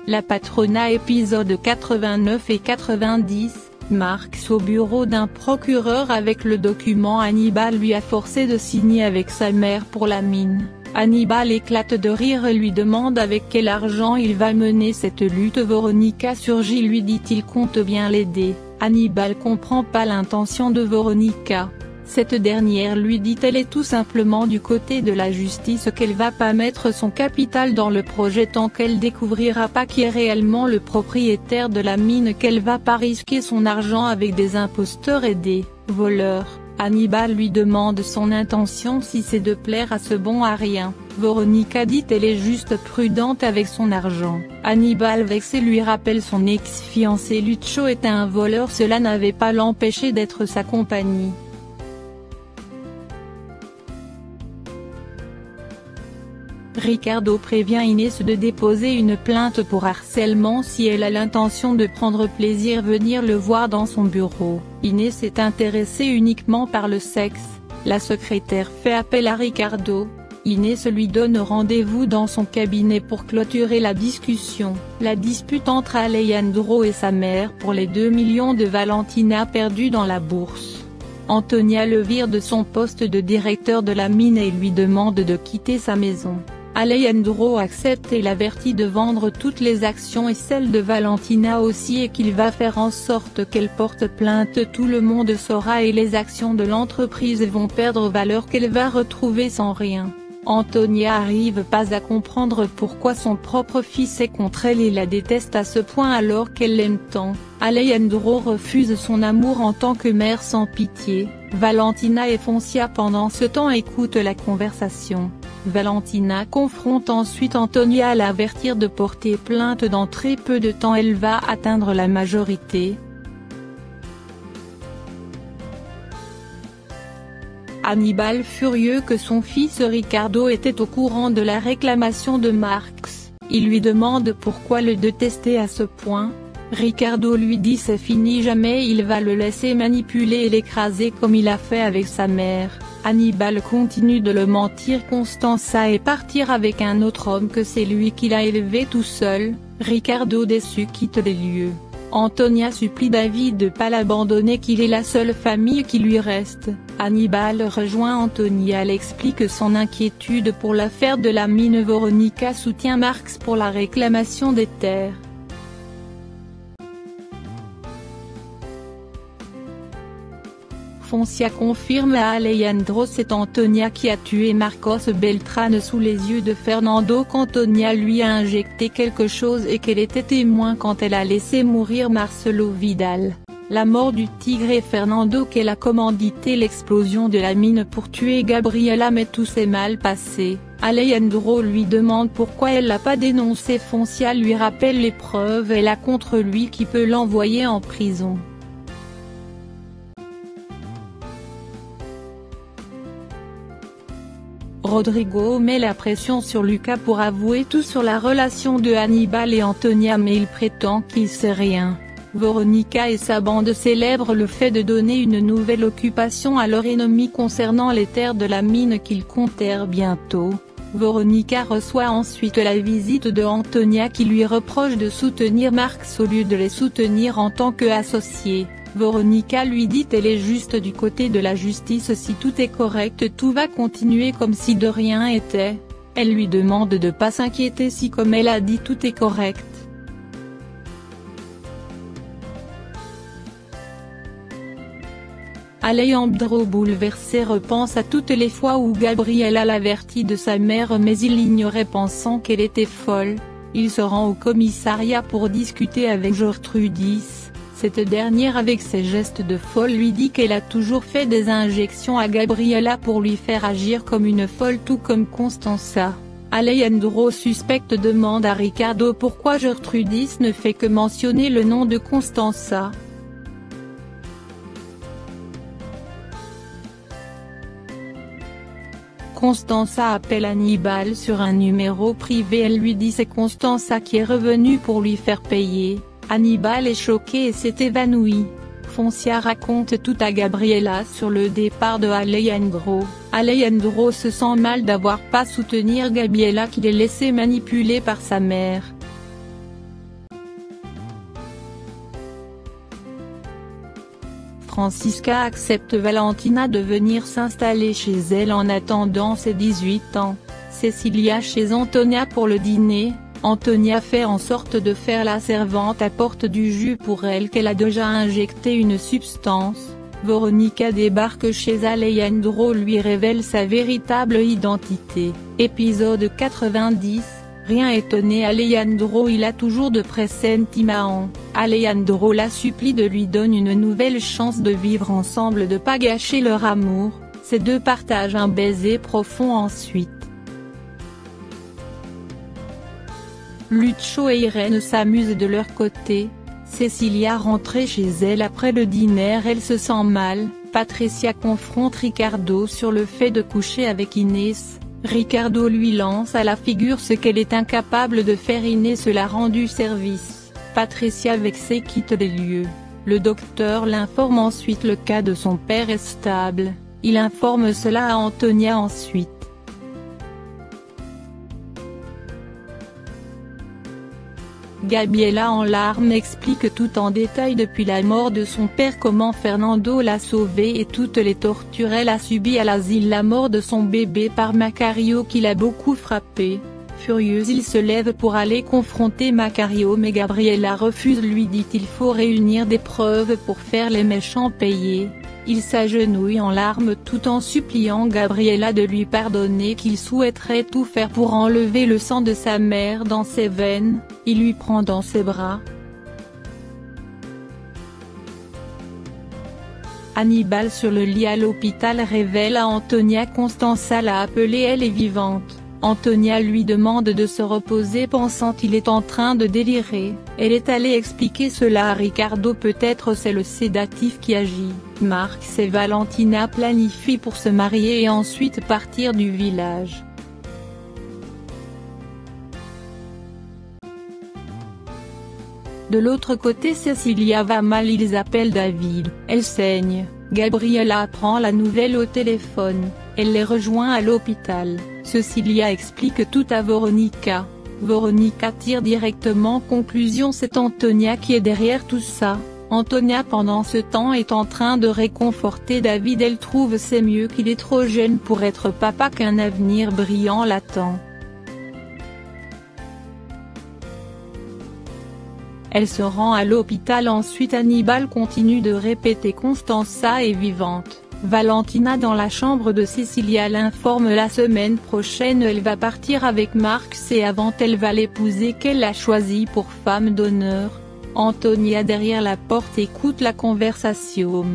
La Patrona épisode 89 et 90, Marx au bureau d'un procureur avec le document. Hannibal lui a forcé de signer avec sa mère pour la mine. Hannibal éclate de rire et lui demande avec quel argent il va mener cette lutte. Veronica surgit, lui dit-il compte bien l'aider. Hannibal comprend pas l'intention de Veronica. Cette dernière lui dit elle est tout simplement du côté de la justice, qu'elle va pas mettre son capital dans le projet tant qu'elle découvrira pas qui est réellement le propriétaire de la mine, qu'elle va pas risquer son argent avec des imposteurs et des voleurs. Hannibal lui demande son intention, si c'est de plaire à ce bon à rien. Veronica dit elle est juste prudente avec son argent. Hannibal vexé lui rappelle son ex-fiancé Lucio était un voleur, cela n'avait pas l'empêché d'être sa compagnie. Ricardo prévient Inès de déposer une plainte pour harcèlement si elle a l'intention de prendre plaisir venir le voir dans son bureau. Inès est intéressée uniquement par le sexe. La secrétaire fait appel à Ricardo. Inès lui donne rendez-vous dans son cabinet pour clôturer la discussion. La dispute entre Alejandro et sa mère pour les 2 millions de Valentina perdus dans la bourse. Antonia le vire de son poste de directeur de la mine et lui demande de quitter sa maison. Alejandro accepte et l'avertit de vendre toutes les actions et celles de Valentina aussi, et qu'il va faire en sorte qu'elle porte plainte. Tout le monde saura et les actions de l'entreprise vont perdre valeur qu'elle va retrouver sans rien. Antonia arrive pas à comprendre pourquoi son propre fils est contre elle et la déteste à ce point alors qu'elle l'aime tant. Alejandro refuse son amour en tant que mère sans pitié. Valentina et Foncia pendant ce temps écoutent la conversation. Valentina confronte ensuite Antonia à l'avertir de porter plainte. Dans très peu de temps elle va atteindre la majorité. Hannibal furieux que son fils Ricardo était au courant de la réclamation de Marx, il lui demande pourquoi le détester à ce point. Ricardo lui dit c'est fini, jamais il va le laisser manipuler et l'écraser comme il a fait avec sa mère. Hannibal continue de le mentir. Constanza est partir avec un autre homme que c'est lui qui l'a élevé tout seul. Ricardo déçu quitte les lieux. Antonia supplie David de pas l'abandonner, qu'il est la seule famille qui lui reste. Hannibal rejoint Antonia, elle explique son inquiétude pour l'affaire de la mine. Veronica soutient Marx pour la réclamation des terres. Foncia confirme à Alejandro c'est Antonia qui a tué Marcos Beltrán sous les yeux de Fernando, qu'Antonia lui a injecté quelque chose et qu'elle était témoin quand elle a laissé mourir Marcelo Vidal. La mort du tigre et Fernando qu'elle a commandité l'explosion de la mine pour tuer Gabriela, mais tout s'est mal passé. Alejandro lui demande pourquoi elle l'a pas dénoncé. Foncia lui rappelle les preuves elle a contre lui qui peut l'envoyer en prison. Rodrigo met la pression sur Lucas pour avouer tout sur la relation de Hannibal et Antonia, mais il prétend qu'il sait rien. Veronica et sa bande célèbrent le fait de donner une nouvelle occupation à leur ennemi concernant les terres de la mine qu'ils comptèrent bientôt. Veronica reçoit ensuite la visite de Antonia qui lui reproche de soutenir Marx au lieu de les soutenir en tant qu'associés. Veronica lui dit elle est juste du côté de la justice, si tout est correct tout va continuer comme si de rien était. Elle lui demande de pas s'inquiéter si comme elle a dit tout est correct. Alejandro bouleversé repense à toutes les fois où Gabriela l'avertit de sa mère mais il l'ignorait pensant qu'elle était folle. Il se rend au commissariat pour discuter avec Gertrudis. Cette dernière avec ses gestes de folle lui dit qu'elle a toujours fait des injections à Gabriela pour lui faire agir comme une folle tout comme Constanza. Alejandro suspecte demande à Ricardo pourquoi Gertrudis ne fait que mentionner le nom de Constanza. Constanza appelle Hannibal sur un numéro privé, elle lui dit c'est Constanza qui est revenue pour lui faire payer. Hannibal est choqué et s'est évanoui. Foncia raconte tout à Gabriela sur le départ de Alejandro. Alejandro se sent mal d'avoir pas soutenir Gabriela qu'il est laissé manipuler par sa mère. Francisca accepte Valentina de venir s'installer chez elle en attendant ses 18 ans. Cecilia chez Antonia pour le dîner. Antonia fait en sorte de faire la servante apporte du jus pour elle qu'elle a déjà injecté une substance. Veronica débarque chez Alejandro lui révèle sa véritable identité. Épisode 90. Rien étonné Alejandro il a toujours de pressentiments. Alejandro la supplie de lui donner une nouvelle chance de vivre ensemble de pas gâcher leur amour. Ces deux partagent un baiser profond ensuite. Lucho et Irene s'amusent de leur côté. Cecilia rentrée chez elle après le dîner elle se sent mal. Patricia confronte Ricardo sur le fait de coucher avec Inès. Ricardo lui lance à la figure ce qu'elle est incapable de faire. Inès l'a rendu service. Patricia vexée quitte les lieux. Le docteur l'informe ensuite le cas de son père est stable. Il informe cela à Antonia ensuite. Gabriela en larmes explique tout en détail depuis la mort de son père comment Fernando l'a sauvée et toutes les tortures elle a subies à l'asile, la mort de son bébé par Macario qui l'a beaucoup frappé. Furieuse il se lève pour aller confronter Macario mais Gabriela refuse lui dit il faut réunir des preuves pour faire les méchants payer. Il s'agenouille en larmes tout en suppliant Gabriela de lui pardonner qu'il souhaiterait tout faire pour enlever le sang de sa mère dans ses veines, il lui prend dans ses bras. Hannibal sur le lit à l'hôpital révèle à Antonia Constanza l'a appelée elle est vivante. Antonia lui demande de se reposer pensant qu'il est en train de délirer. Elle est allée expliquer cela à Ricardo peut-être c'est le sédatif qui agit. Marx et Valentina planifient pour se marier et ensuite partir du village. De l'autre côté Cecilia va mal ils appellent David, elle saigne. Gabriela apprend la nouvelle au téléphone, elle les rejoint à l'hôpital. Cecilia explique tout à Veronica. Veronica tire directement conclusion c'est Antonia qui est derrière tout ça. Antonia pendant ce temps est en train de réconforter David elle trouve c'est mieux qu'il est trop jeune pour être papa qu'un avenir brillant l'attend. Elle se rend à l'hôpital ensuite Hannibal continue de répéter Constanza est vivante. Valentina dans la chambre de Cecilia l'informe la semaine prochaine elle va partir avec Marx et avant elle va l'épouser qu'elle a choisi pour femme d'honneur. Antonia derrière la porte écoute la conversation.